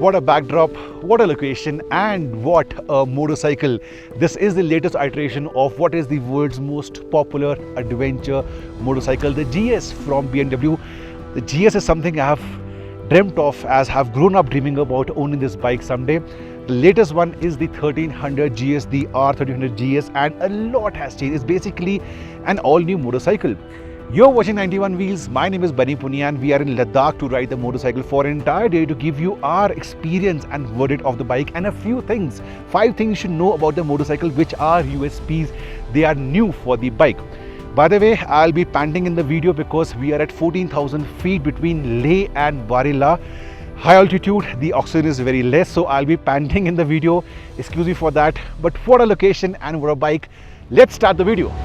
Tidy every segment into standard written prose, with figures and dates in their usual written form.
What a backdrop, what a location, and what a motorcycle. This is the latest iteration of what is the world's most popular adventure motorcycle, the GS from BMW. The GS is something I have dreamt of as have grown up dreaming about owning this bike someday. The latest one is the 1300GS, the R1300GS, and a lot has changed. It's basically an all-new motorcycle. You're watching 91 Wheels. My name is Punia and we are in Ladakh to ride the motorcycle for an entire day to give you our experience and verdict of the bike and a few things. 5 things you should know about the motorcycle which are USPs. They are new for the bike. By the way, I'll be panting in the video because we are at 14,000 feet between Leh and Barela. High altitude, the oxygen is very less, so I'll be panting in the video. Excuse me for that. But what a location and what a bike. Let's start the video.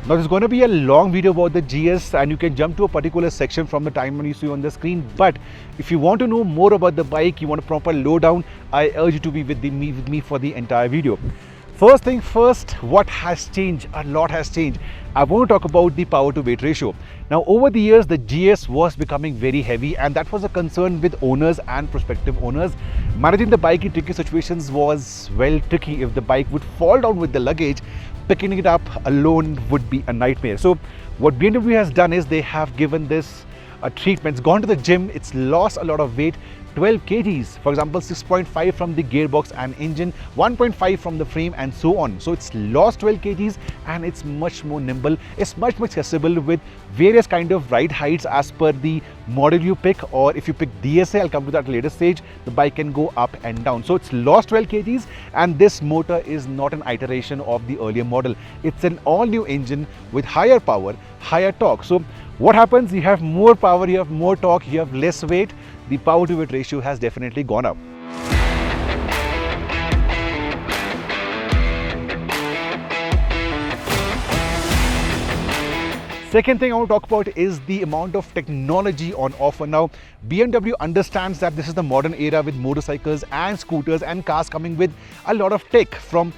Now there's going to be a long video about the GS and you can jump to a particular section from the time when you see on the screen. But if you want to know more about the bike, you want a proper lowdown, I urge you to be with me for the entire video. First thing first, what has changed? A lot has changed. I want to talk about the power to weight ratio. Now over the years, the GS was becoming very heavy and that was a concern with owners and prospective owners. Managing the bike in tricky situations was well tricky. If the bike would fall down with the luggage, picking it up alone would be a nightmare. So what BMW has done is they have given this a treatment. It's gone to the gym, it's lost a lot of weight, 12 kgs. For example, 6.5 from the gearbox and engine, 1.5 from the frame and so on. So it's lost 12 kgs and it's much more nimble. It's much more accessible with various kind of ride heights as per the model you pick, or if you pick DSA, I'll come to that at a later stage, the bike can go up and down. So it's lost 12 kgs and this motor is not an iteration of the earlier model. It's an all new engine with higher power, higher torque. So what happens? You have more power, you have more torque, you have less weight. The power to weight ratio has definitely gone up. Second thing I want to talk about is the amount of technology on offer now. BMW understands that this is the modern era with motorcycles and scooters and cars coming with a lot of tech from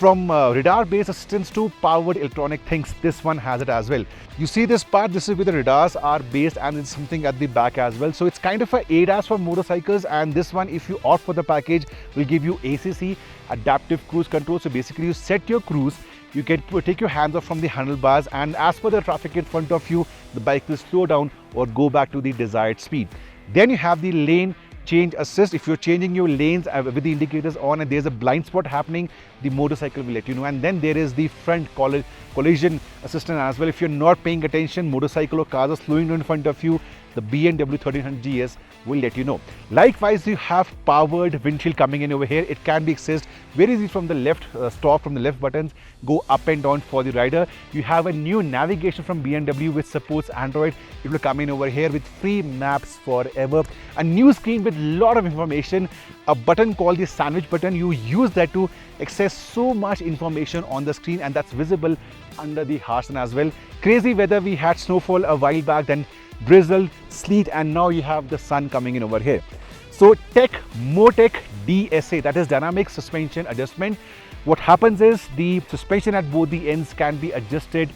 radar-based assistance to powered electronic things. This one has it as well. You see this part, this is where the radars are based and it's something at the back as well. So it's kind of a ADAS for motorcycles, and this one, if you opt for the package, will give you ACC, adaptive cruise control. So basically you set your cruise, you can take your hands off from the handlebars, and as per the traffic in front of you, the bike will slow down or go back to the desired speed. Then you have the lane change assist. If you're changing your lanes with the indicators on and there's a blind spot happening, the motorcycle will let you know. And then there is the front collision assistant as well. If you're not paying attention, motorcycle or cars are slowing down in front of you, the BMW 1300GS will let you know. Likewise, you have powered windshield coming in over here. It can be accessed very easy from the left, stop from the left buttons, go up and down for the rider. You have a new navigation from BMW which supports Android. It will come in over here with free maps forever. A new screen with lot of information, a button called the sandwich button. You use that to access so much information on the screen, and that's visible under the harsh sun as well. Crazy weather, we had snowfall a while back, then drizzle, sleet, and now you have the sun coming in over here. So tech, more tech, DSA, that is dynamic suspension adjustment. What happens is the suspension at both the ends can be adjusted.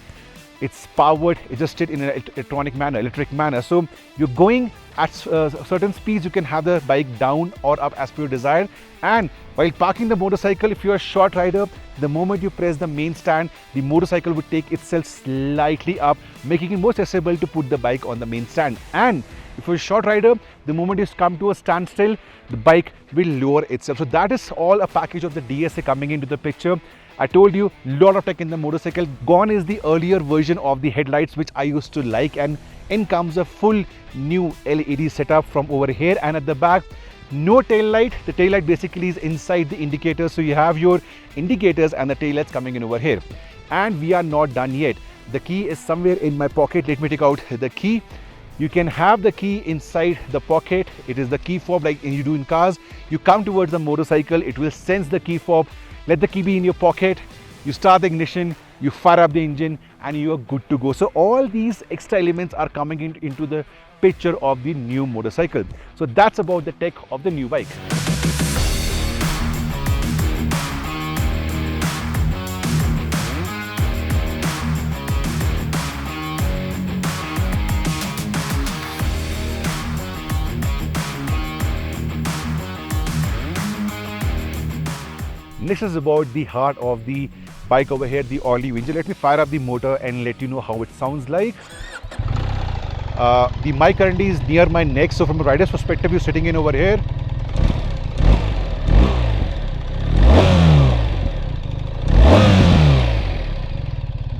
It's powered, adjusted in an electric manner. So you're going at certain speeds, you can have the bike down or up as per your desire. And while parking the motorcycle, if you're a short rider, the moment you press the main stand, the motorcycle would take itself slightly up, making it more accessible to put the bike on the main stand. And if you're a short rider, the moment you come to a standstill, the bike will lower itself. So that is all a package of the DSA coming into the picture. I told you, lot of tech in the motorcycle. Gone is the earlier version of the headlights which I used to like, and in comes a full new LED setup from over here. And at the back, no tail light. The tail light basically is inside the indicator, so you have your indicators and the tail lights coming in over here. And we are not done yet. The key is somewhere in my pocket. Let me take out the key. You can have the key inside the pocket. It is the key fob like you do in cars. You come towards the motorcycle, it will sense the key fob. Let the key be in your pocket. You start the ignition, you fire up the engine, and you are good to go. So all these extra elements are coming into the picture of the new motorcycle. So that's about the tech of the new bike. This is about the heart of the bike over here, the all-new engine. Let me fire up the motor and let you know how it sounds like. The mic currently is near my neck, so from a rider's perspective, you're sitting in over here.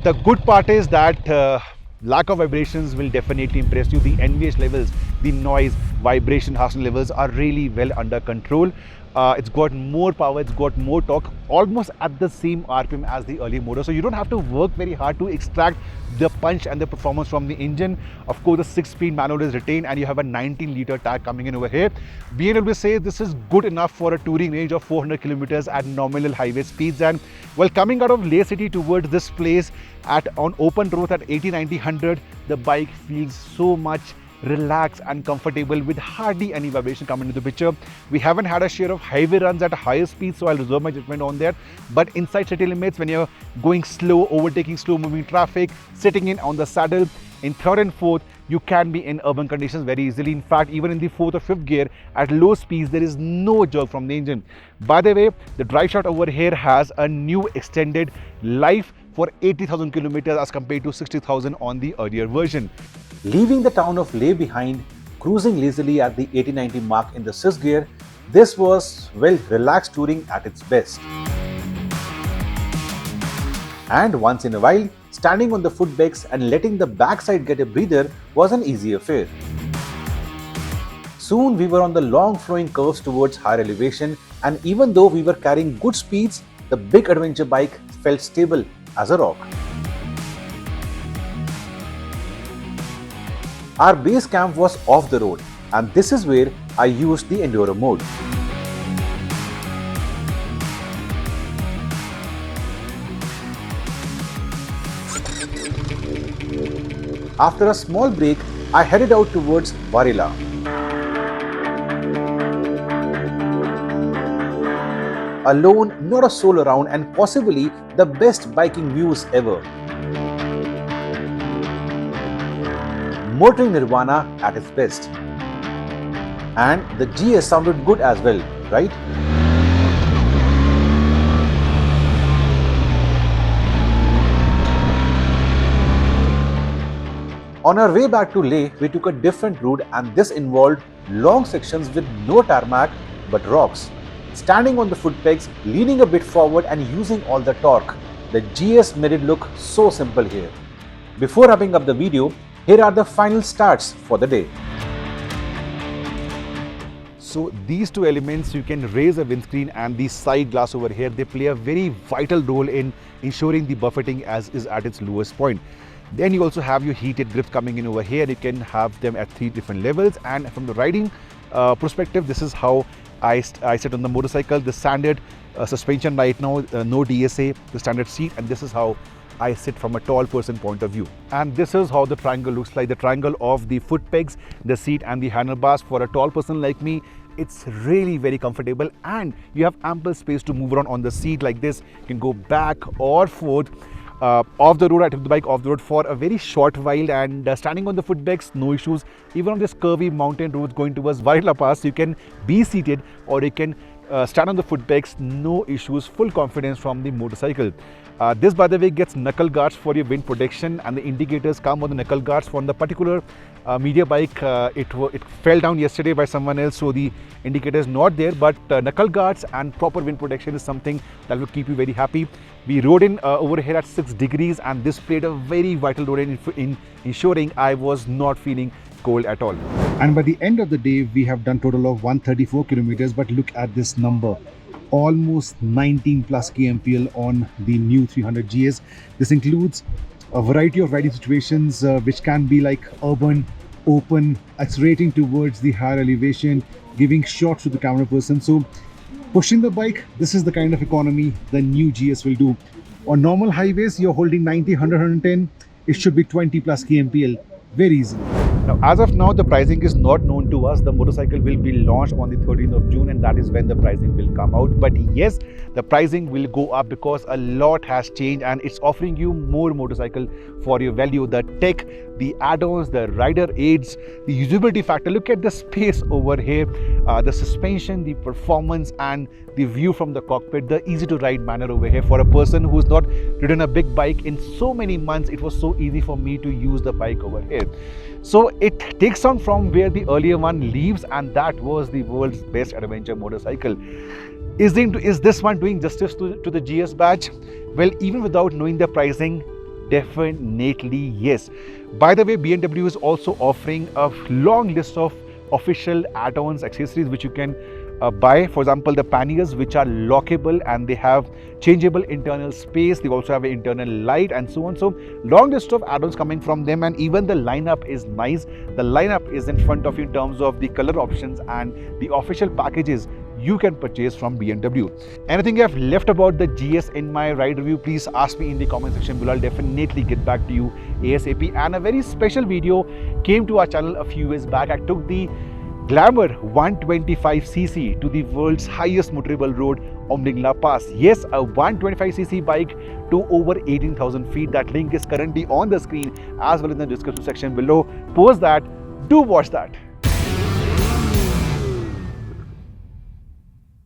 The good part is that lack of vibrations will definitely impress you. The NVH levels, the noise, vibration, harshness levels are really well under control. It's got more power, it's got more torque, almost at the same RPM as the earlier motor. So you don't have to work very hard to extract the punch and the performance from the engine. Of course, the 6-speed manual is retained and you have a 19-liter tag coming in over here. BMW says this is good enough for a touring range of 400 kilometers at nominal highway speeds. And while coming out of Leh City towards this place on open road at 80, 90, 100, the bike feels so much relaxed and comfortable with hardly any vibration coming into the picture. We haven't had a share of highway runs at a higher speed, so I'll reserve my judgment on that. But inside city limits, when you're going slow, overtaking slow moving traffic, sitting in on the saddle, in third and fourth, you can be in urban conditions very easily. In fact, even in the fourth or fifth gear, at low speeds, there is no jerk from the engine. By the way, the drive shaft over here has a new extended life for 80,000 kilometers as compared to 60,000 on the earlier version. Leaving the town of Leh behind, cruising lazily at the 80-90 mark in the 6th gear, this was, well, relaxed touring at its best. And once in a while, standing on the footpegs and letting the backside get a breather was an easy affair. Soon we were on the long flowing curves towards higher elevation, and even though we were carrying good speeds, the big adventure bike felt stable as a rock. Our base camp was off the road, and this is where I used the Enduro mode. After a small break, I headed out towards Varela. Alone, not a soul around, and possibly the best biking views ever. Motoring Nirvana at its best. And the GS sounded good as well, right? On our way back to Leh, we took a different route, and this involved long sections with no tarmac but rocks. Standing on the footpegs, leaning a bit forward and using all the torque, the GS made it look so simple here. Before wrapping up the video, here are the final stats for the day. So these two elements, you can raise a windscreen and the side glass over here, they play a very vital role in ensuring the buffeting is at its lowest point. Then you also have your heated grips coming in over here. You can have them at 3 different levels, and from the riding perspective, this is how I sit on the motorcycle. The standard suspension right now, no DSA, the standard seat, and this is how I sit from a tall person point of view. And this is how the triangle looks like, the triangle of the foot pegs, the seat and the handlebars. For a tall person like me, it's really very comfortable, and you have ample space to move around on the seat like this. You can go back or forth. Off the road, I took the bike off the road for a very short while, and standing on the footpegs, no issues. Even on this curvy mountain roads going towards Varela Pass, you can be seated or you can stand on the footpegs, no issues, full confidence from the motorcycle. This, by the way, gets knuckle guards for your wind protection, and the indicators come on the knuckle guards. from the particular media bike. It fell down yesterday by someone else, so the indicator is not there, but knuckle guards and proper wind protection is something that will keep you very happy. We rode in over here at 6 degrees, and this played a very vital role in ensuring I was not feeling cold at all. And by the end of the day, we have done total of 134 kilometers, but look at this number. Almost 19 plus kmpl on the new 300 GS. This includes a variety of riding situations, which can be like urban, open, accelerating towards the higher elevation, giving shots to the camera person. So pushing the bike, this is the kind of economy the new GS will do. On normal highways, you're holding 90, 100, 110. It should be 20 plus kmpl very easily. Now, as of now, the pricing is not known to us. The motorcycle will be launched on the 13th of June, and that is when the pricing will come out. But yes, the pricing will go up because a lot has changed, and it's offering you more motorcycle for your value. The tech, the add-ons, the rider aids, the usability factor. Look at the space over here, the suspension, the performance, and the view from the cockpit, the easy to ride manner over here. For a person who's not ridden a big bike in so many months, it was so easy for me to use the bike over here. So it takes on from where the earlier one leaves, and that was the world's best adventure motorcycle. Is this one doing justice to the GS badge? Well, even without knowing the pricing, definitely yes. By the way, BMW is also offering a long list of official add-ons, accessories which you can buy. For example, the panniers, which are lockable and they have changeable internal space. They also have an internal light and so on. So long list of add-ons coming from them, and even the lineup is nice. The lineup is in front of you in terms of the color options and the official packages you can purchase from BMW. Anything you have left about the GS in my ride review, please ask me in the comment section below. I'll definitely get back to you ASAP. And a very special video came to our channel a few years back. I took the Glamour 125cc to the world's highest motorable road, Omlingla Pass. Yes, a 125cc bike to over 18,000 feet. That link is currently on the screen as well in the description section below. Post that, do watch that.